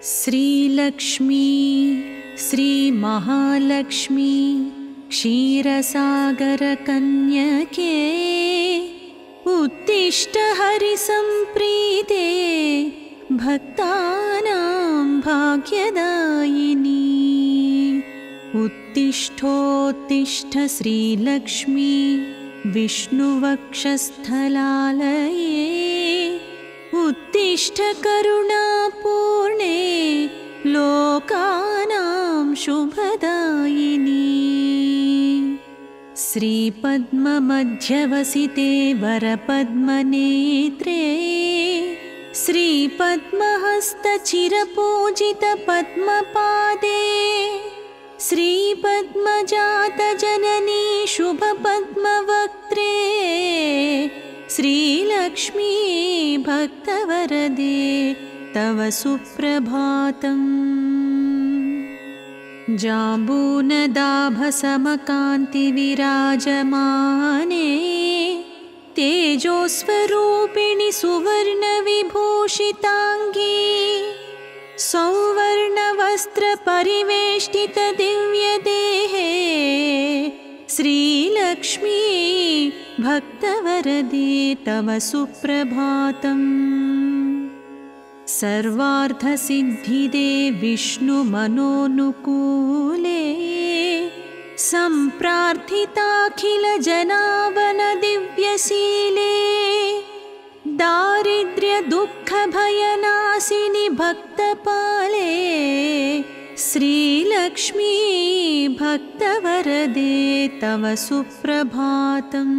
श्रीलक्ष्मी श्रीमहालक्ष्मी क्षीरसागरकन्यके उत्तिष्ठ हरिसंप्रीते भक्तानां भाग्यदायिनी। उत्तिष्ठोत्तिष्ठ श्रीलक्ष्मी विष्णुवक्षस्थलालये उत्तिष्ठ करुणापूर्णे लोकानां शुभदायिनी। श्रीपद्ममध्यवसिते वरपद्मनेत्रे श्रीपद्महस्तचिरपूजितपद्मपादे श्रीपद्मजातजननी शुभपद्मवक्त्रे श्रीलक्ष्मी भक्तवरदे तव सुप्रभातम्। जाम्बूनदाभसमकान्तिविराजमाने तेजोस्वरूपिणि सुवर्णविभूषिताङ्गी सौवर्णवस्त्रपरिवेष्टितदिव्यदेहे श्रीलक्ष्मी भक्तवरदे तव सुप्रभातम्। सर्वार्थसिद्धिदे विष्णुमनोनुकूले सम्प्रार्थिताखिलजनावनदिव्यशीले दारिद्र्यदुःखभयनाशिनि भक्तपाले श्रीलक्ष्मी भक्तवरदे तव सुप्रभातम्।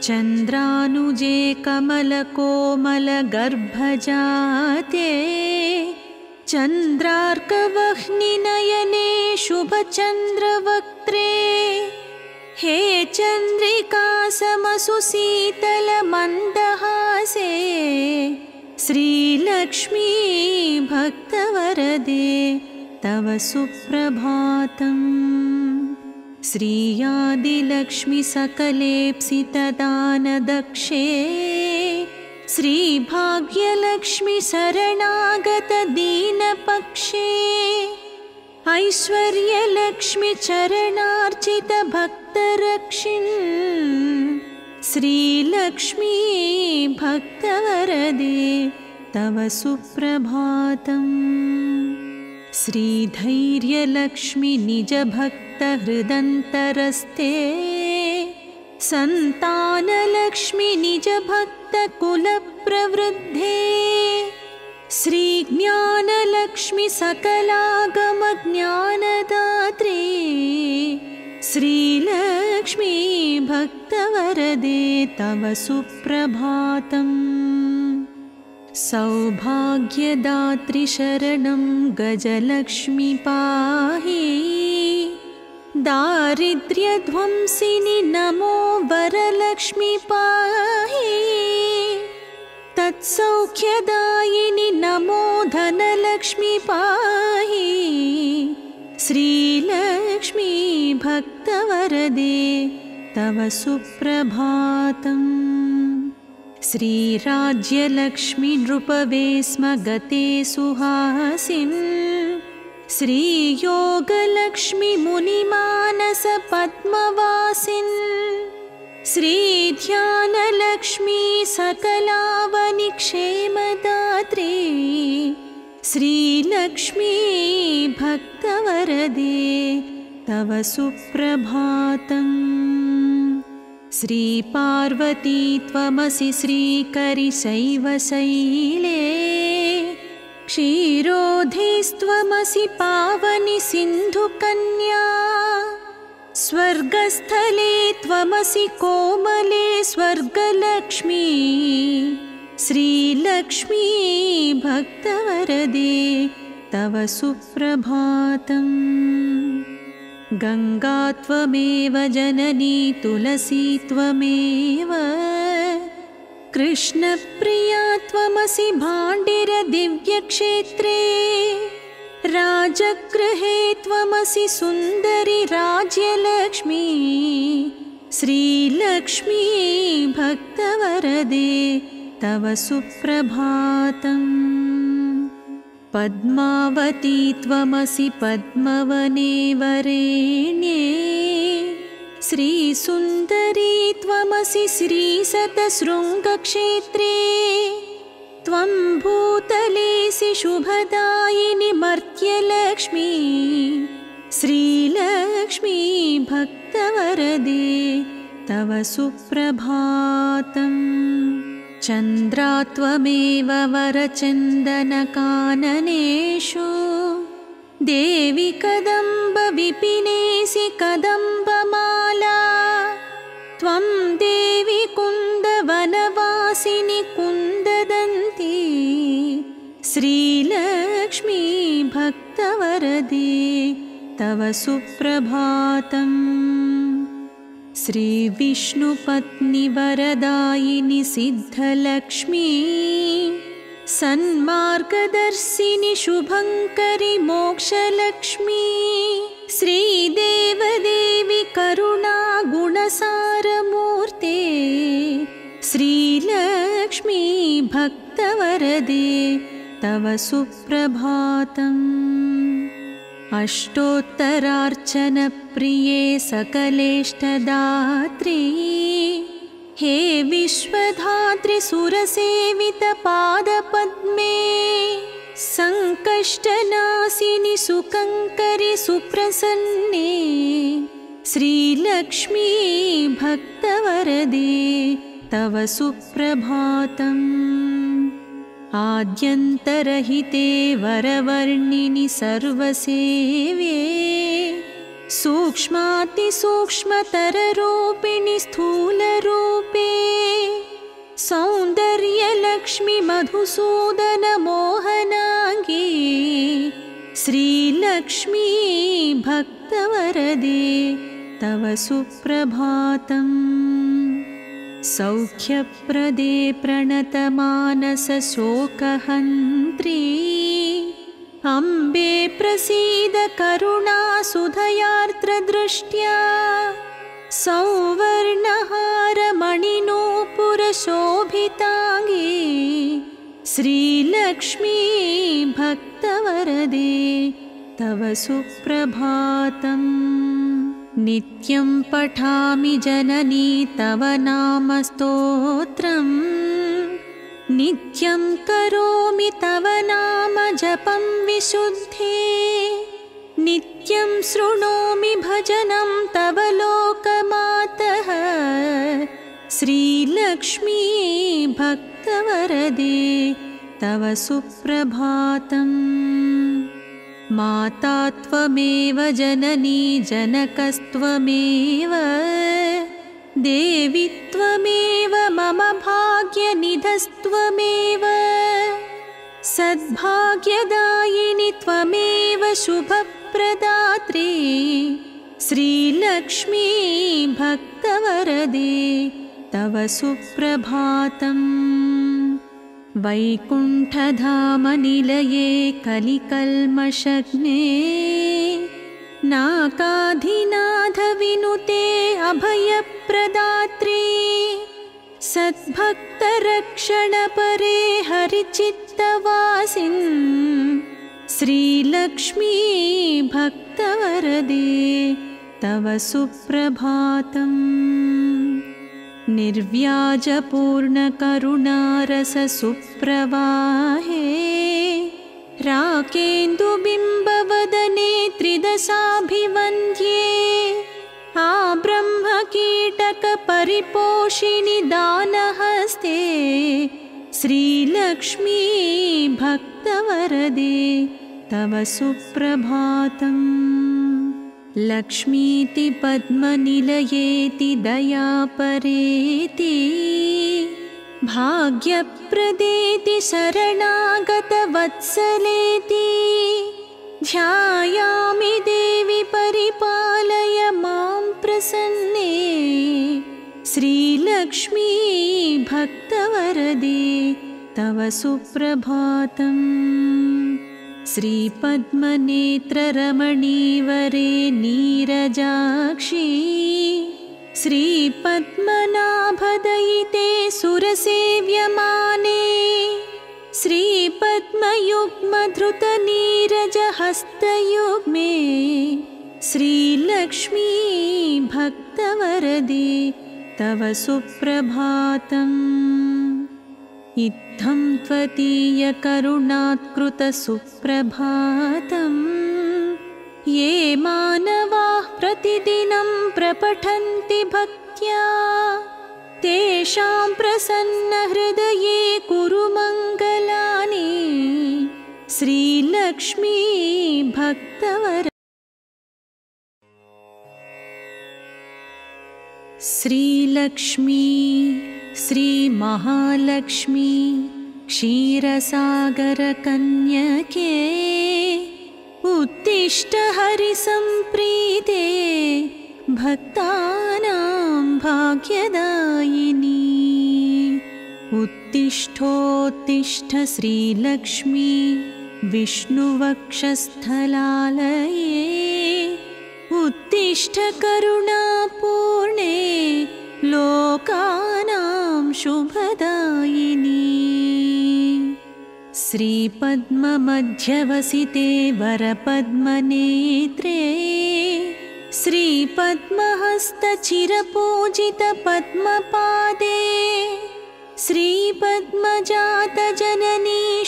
चन्द्रानुजे कमलकोमलगर्भजाते चन्द्रार्कवह्निनयने शुभचन्द्रवक्त्रे हे चन्द्रिका समसुशीतलमन्दहासे श्रीलक्ष्मी भक्तवरदे तव सुप्रभातम्। श्रीयादिलक्ष्मी सकलेप्सितदानदक्षे श्रीभाग्यलक्ष्मी शरणागतदीनपक्षे ऐश्वर्यलक्ष्मी चरणार्चितभक्तरक्षिन् श्रीलक्ष्मी भक्तवरदे तव सुप्रभातम्। श्रीधैर्यलक्ष्मी निजभक्तहृदन्तरस्ते सन्तानलक्ष्मी निजभक्तकुलप्रवृद्धे श्रीज्ञानलक्ष्मी सकलागमज्ञानदात्री श्रीलक्ष्मी भक्तवरदे तव सुप्रभातम्। सौभाग्यदात्री शरणं गजलक्ष्मी पाहि दारिद्र्यध्वंसिनि नमो वरलक्ष्मी पाहि तत्सौख्यदायिनि नमो धनलक्ष्मी पाहि श्रीलक्ष्मी भक्तवरदे तव सुप्रभातम्। श्रीराज्यलक्ष्मी नृपवे स्म गते सुहासिन् श्रीयोगलक्ष्मी मुनिमानसपद्मवासिन् श्रीध्यानलक्ष्मी सकलावनिक्षेमदात्री श्रीलक्ष्मी भक्तवरदे तव सुप्रभातम्। श्रीपार्वती त्वमसि श्रीकरिशैवशैले क्षीरोधेस्त्वमसि पावनि सिन्धुकन्या स्वर्गस्थले त्वमसि कोमले स्वर्गलक्ष्मी श्रीलक्ष्मी भक्तवरदे तव सुप्रभातम्। गंगा त्वमेव जननी तुलसी त्वमेव कृष्णप्रिया त्वमसि भाण्डिर दिव्यक्षेत्रे राजगृहे त्वमसि सुन्दरी राज्यलक्ष्मी श्रीलक्ष्मी भक्तवरदे तव सुप्रभातम्। पद्मावती त्वमसि पद्मवने वरेण्ये श्रीसुन्दरी त्वमसि श्रीशतशृङ्गक्षेत्रे त्वं भूतलेसि शुभदायिनि मर्त्यलक्ष्मी श्रीलक्ष्मी भक्तवरदे तव सुप्रभातम् चन्द्रा त्वमेव वरचन्दनकाननेषु देवि कदम्बविपिनेसि कदम्बमाला त्वं देवि कुन्दवनवासिनि कुन्ददन्ती श्रीलक्ष्मी भक्तवरदे तव सुप्रभातम् श्रीविष्णुपत्नि वरदायिनि सिद्धलक्ष्मी सन्मार्गदर्शिनि शुभङ्करि मोक्षलक्ष्मी श्रीदेवदेवि करुणा गुणसारमूर्ते श्रीलक्ष्मी भक्तवरदे तव सुप्रभातम् अष्टोत्तरार्चनप्रिये सकलेष्टदात्री हे विश्वधात्री सुरसेवितपादपद्मे सङ्कष्टनाशिनि सुकङ्करि सुप्रसन्ने श्रीलक्ष्मी भक्तवरदे तव सुप्रभातम् आद्यन्तरहिते वरवर्णिनि सर्वसेव्ये सूक्ष्मातिसूक्ष्मतररूपिणि स्थूलरूपे सौन्दर्यलक्ष्मि मधुसूदनमोहनाङ्गी श्रीलक्ष्मी भक्तवरदे तव सुप्रभातम् सौख्यप्रदे प्रणतमानसशोकहन्त्री अम्बे प्रसीद करुणासुधयार्द्रदृष्ट्या सौवर्णहारमणिनूपुरशोभिताङ्गी श्रीलक्ष्मी भक्तवरदे तव सुप्रभातम् नित्यं पठामि जननी तव नाम स्तोत्रम् नित्यं करोमि तव नाम जपं विशुद्धे नित्यं शृणोमि भजनं तव लोकमातः श्रीलक्ष्मी भक्तवरदे तव सुप्रभातम् माता त्वमेव जननी जनकस्त्वमेव देवी त्वमेव मम भाग्यनिधस्त्वमेव सद्भाग्यदायिनि त्वमेव शुभप्रदात्री श्रीलक्ष्मी भक्तवरदे तव सुप्रभातम् वैकुण्ठधामनिलये कलिकल्मषग्ने नाकाधिनाथविनुते अभयप्रदात्री सद्भक्तरक्षणपरे हरिचित्तवासिन् श्रीलक्ष्मी भक्तवरदे तव सुप्रभातम् निर्व्याजपूर्णकरुणारससुप्रवाहे राकेन्दुबिम्बवदने त्रिदशाभिवन्द्ये आब्रह्मकीटकपरिपोषिणि दानहस्ते श्रीलक्ष्मी भक्तवरदे तव सुप्रभातम् लक्ष्मीति पद्मनिलयेति दयापरेति भाग्यप्रदेति शरणागतवत्सलेति ध्यायामि देवि परिपालय मां प्रसन्ने श्रीलक्ष्मी भक्तवरदे तव सुप्रभातम् श्रीपद्मनेत्ररमणीवरे नीरजाक्षी श्रीपद्मनाभदयिते सुरसेव्यमाने श्रीपद्मयुग्मधृतनीरजहस्तयुग्मे श्रीलक्ष्मी भक्तवरदे तव सुप्रभातम्। इत्थं त्वदीयकरुणात्कृतसुप्रभातम् ये मानवाः प्रतिदिनं प्रपठन्ति भक्त्या तेषां प्रसन्नहृदये कुरु मङ्गलानि श्रीलक्ष्मी भक्तवर। श्रीलक्ष्मी श्रीमहालक्ष्मी क्षीरसागरकन्यके उत्तिष्ठ हरिसम्प्रीते भक्तानां भाग्यदायिनी। उत्तिष्ठोत्तिष्ठ श्रीलक्ष्मी विष्णुवक्षस्थलालये उत्तिष्ठ करुणापूर्णे लोकानां शुभदायिनी। श्रीपद्ममध्यवसिते वरपद्मनेत्रे श्रीपद्महस्तचिरपूजितपद्मपादे श्रीपद्मजातजननी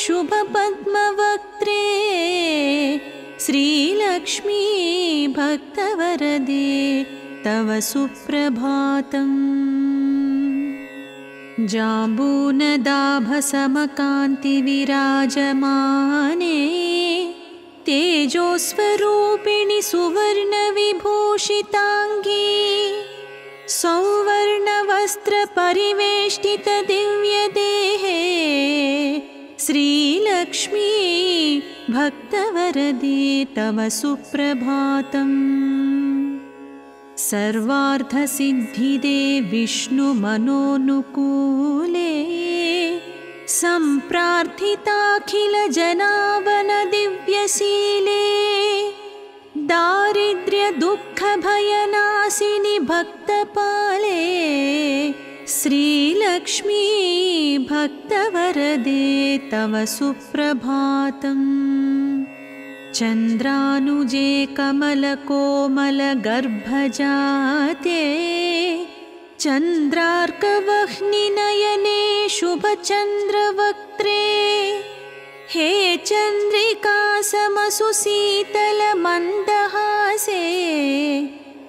शुभपद्मवक्त्रे श्रीलक्ष्मी भक्तवरदे तव सुप्रभातम्। जाम्बूनदाभसमकान्तिविराजमाने तेजोस्वरूपिणि सुवर्णविभूषिताङ्गी सौवर्णवस्त्रपरिवेष्टितदिव्यदेहे श्रीलक्ष्मी भक्तवरदे तव सुप्रभातम्। सर्वार्थसिद्धिदे विष्णुमनोनुकूले सम्प्रार्थिताखिलजनावनदिव्यशीले दारिद्र्यदुःखभयनाशिनि भक्तपाले श्रीलक्ष्मी भक्तवरदे तव सुप्रभातम्। चन्द्रानुजे कमलकोमलगर्भजाते चन्द्रार्कवह्निनयने शुभचन्द्रवक्त्रे हे चन्द्रिका समसुशीतलमन्दहासे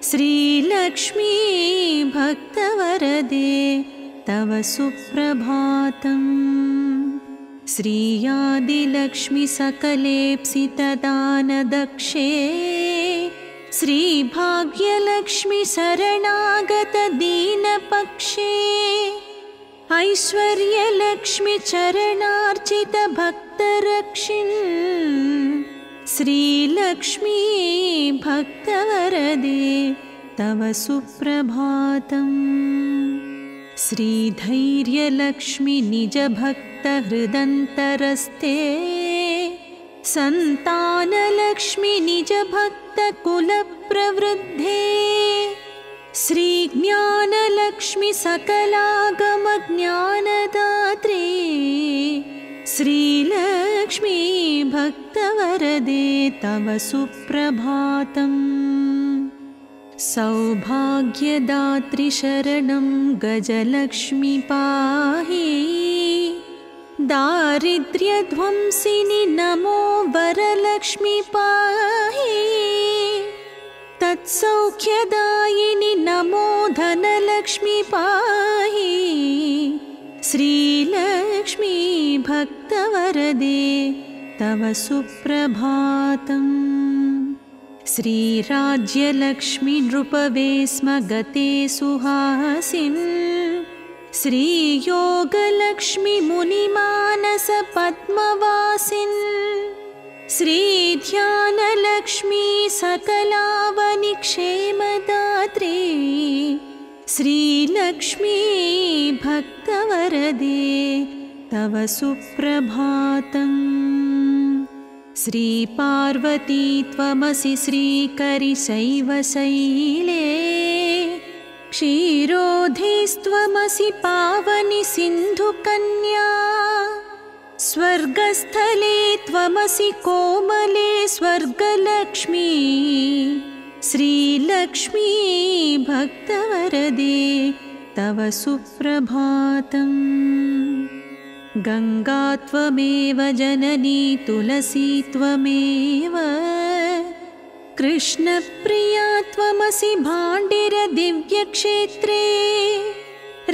श्रीलक्ष्मी भक्तवरदे तव सुप्रभातम्। श्रीयादिलक्ष्मी सकलेप्सितदानदक्षे श्रीभाग्यलक्ष्मी शरणागतदीनपक्षे ऐश्वर्यलक्ष्मी चरणार्चितभक्तरक्षिन् श्रीलक्ष्मी भक्तवरदे तव सुप्रभातम्। श्रीधैर्यलक्ष्मी निजभक्तहृदन्तरस्ते सन्तानलक्ष्मी निजभक्तकुलप्रवृद्धे श्रीज्ञानलक्ष्मी सकलागमज्ञानदात्री श्रीलक्ष्मी भक्तवरदे तव सुप्रभातम्। सौभाग्यदात्री शरणं गजलक्ष्मी पाहि दारिद्र्यध्वंसिनि नमो वरलक्ष्मी पाहि तत्सौख्यदायिनि नमो धनलक्ष्मी पाहि श्रीलक्ष्मी भक्तवरदे तव सुप्रभातम्। श्रीराज्यलक्ष्मी नृपवे स्म गते सुहासिन् श्रीयोगलक्ष्मी मुनिमानसपद्मवासिन् श्रीध्यानलक्ष्मी सकलावनिक्षेमदात्री श्रीलक्ष्मी भक्तवरदे तव सुप्रभातम्। श्रीपार्वती त्वमसि श्रीकरिशैवशैले क्षीरोधेस्त्वमसि पावनि सिन्धुकन्या स्वर्गस्थले त्वमसि कोमले स्वर्गलक्ष्मी श्रीलक्ष्मी भक्तवरदे तव सुप्रभातम्। गंगा त्वमेव जननी तुलसी त्वमेव कृष्णप्रिया त्वमसि भाण्डिर दिव्यक्षेत्रे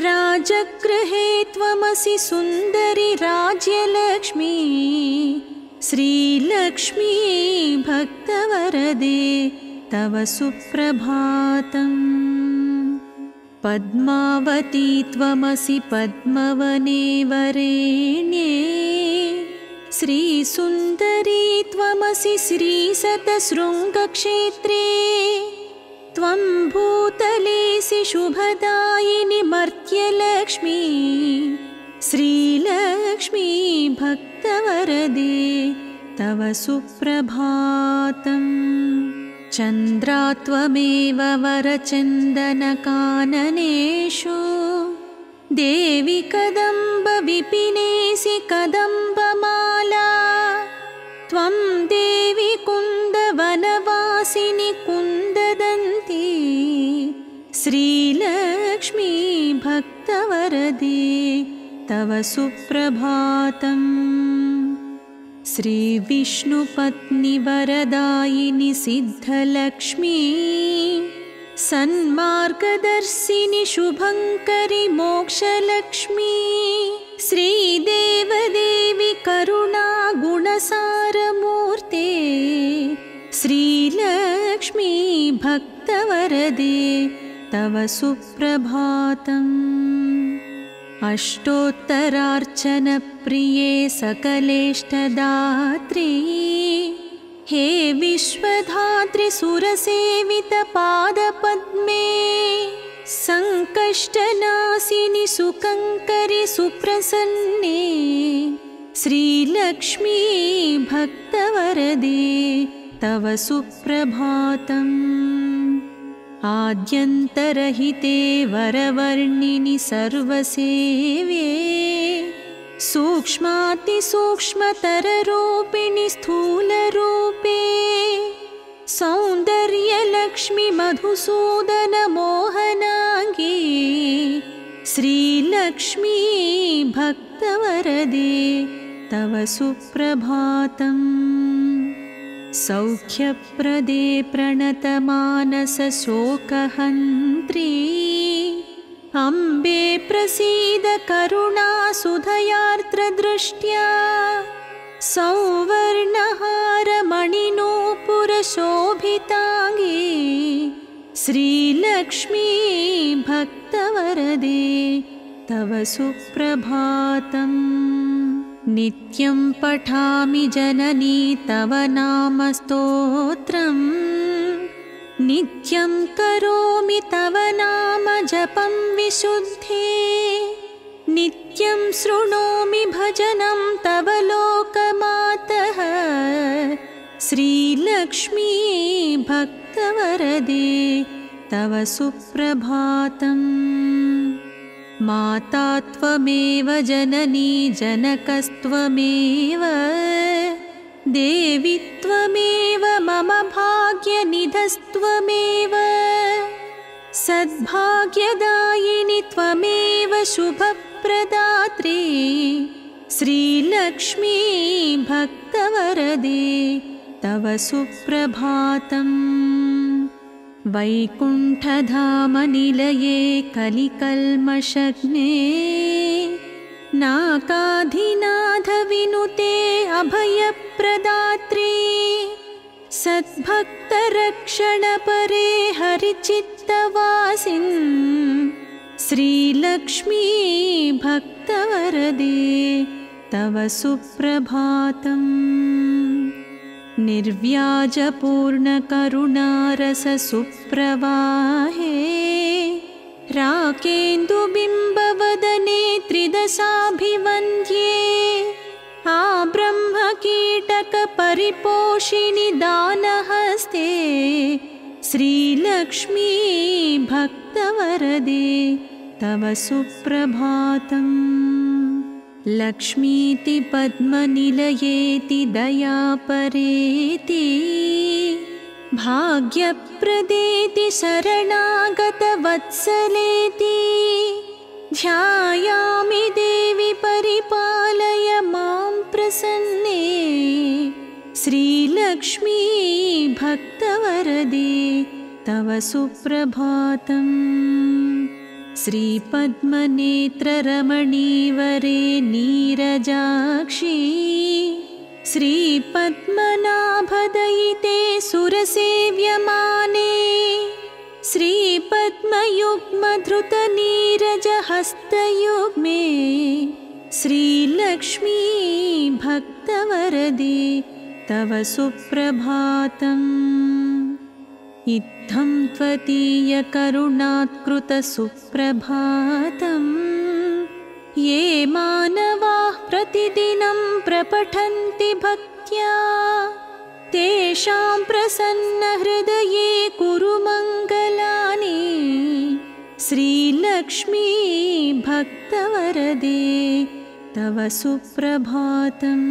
राजगृहे त्वमसि सुन्दरि राज्यलक्ष्मी श्रीलक्ष्मी भक्तवरदे तव सुप्रभातम्। पद्मावती त्वमसि पद्मवने वरेण्ये श्रीसुन्दरी त्वमसि श्रीशतशृङ्गक्षेत्रे त्वं भूतलेसि शुभदायिनि मर्त्यलक्ष्मी श्रीलक्ष्मी भक्तवरदे तव सुप्रभातम्। चन्द्रा त्वमेव वरचन्दनकाननेषु देवि कदम्बविपिनेसि कदम्बमाला त्वं देवि कुन्दवनवासिनि कुन्ददन्ती श्रीलक्ष्मी भक्तवरदे तव सुप्रभातम्। श्रीविष्णुपत्नि वरदायिनि सिद्धलक्ष्मी सन्मार्गदर्शिनि शुभङ्करि मोक्षलक्ष्मी श्रीदेवदेवि करुणा गुणसारमूर्ते श्रीलक्ष्मी भक्तवरदे तव सुप्रभातम्। अष्टोत्तरार्चनप्रिये सकलेष्टदात्री हे विश्वधात्री सुरसेवितपादपद्मे सङ्कष्टनाशिनि सुकङ्करि सुप्रसन्ने श्रीलक्ष्मी भक्तवरदे तव सुप्रभातम्। आद्यन्तरहिते वरवर्णिनि सर्वसेव्ये सूक्ष्मातिसूक्ष्मतररूपिणि स्थूलरूपे सौन्दर्यलक्ष्मि मधुसूदन मोहनाङ्गी श्रीलक्ष्मी भक्तवरदे तव सुप्रभातम्। सौख्यप्रदे प्रणतमानसशोकहन्त्री अम्बे प्रसीद करुणासुधयार्द्रदृष्ट्या सौवर्णहारमणिनूपुरशोभिताङ्गी श्रीलक्ष्मी भक्तवरदे तव सुप्रभातम्। नित्यं पठामि जननी तव नाम स्तोत्रम् नित्यं करोमि तव नाम जपं विशुद्धे नित्यं शृणोमि भजनं तव लोकमातः श्रीलक्ष्मी भक्तवरदे तव सुप्रभातम्। माता त्वमेव जननी जनकस्त्वमेव देवी त्वमेव मम भाग्यनिधस्त्वमेव सद्भाग्यदायिनि त्वमेव शुभप्रदात्री श्रीलक्ष्मी भक्तवरदे तव सुप्रभातम्। वैकुण्ठधामनिलये कलिकल्मषग्ने नाकाधिनाथविनुते अभयप्रदात्री सद्भक्तरक्षणपरे हरिचित्तवासिन् श्रीलक्ष्मी भक्तवरदे तव सुप्रभातम्। निर्व्याजपूर्णकरुणारससुप्रवाहे राकेन्दुबिम्बवदने त्रिदशाभिवन्द्ये आब्रह्मकीटकपरिपोषिणि दानहस्ते श्रीलक्ष्मी भक्तवरदे तव सुप्रभातम्। लक्ष्मीति पद्मनिलयेति दयापरेति भाग्यप्रदेति शरणागतवत्सलेति ध्यायामि देवि परिपालय मां प्रसन्ने श्रीलक्ष्मी भक्तवरदे तव सुप्रभातम्। श्रीपद्मनेत्ररमणीवरे नीरजाक्षी श्रीपद्मनाभदयिते सुरसेव्यमाने श्रीपद्मयुग्मधृतनीरजहस्तयुग्मे श्रीलक्ष्मी भक्तवरदे तव सुप्रभातम्। इत्थं त्वदीयकरुणात्कृतसुप्रभातं ये मानवाः प्रतिदिनं प्रपठन्ति भक्त्या तेषां प्रसन्नहृदये कुरु मङ्गलानि श्रीलक्ष्मी भक्तवरदे तव सुप्रभातम्।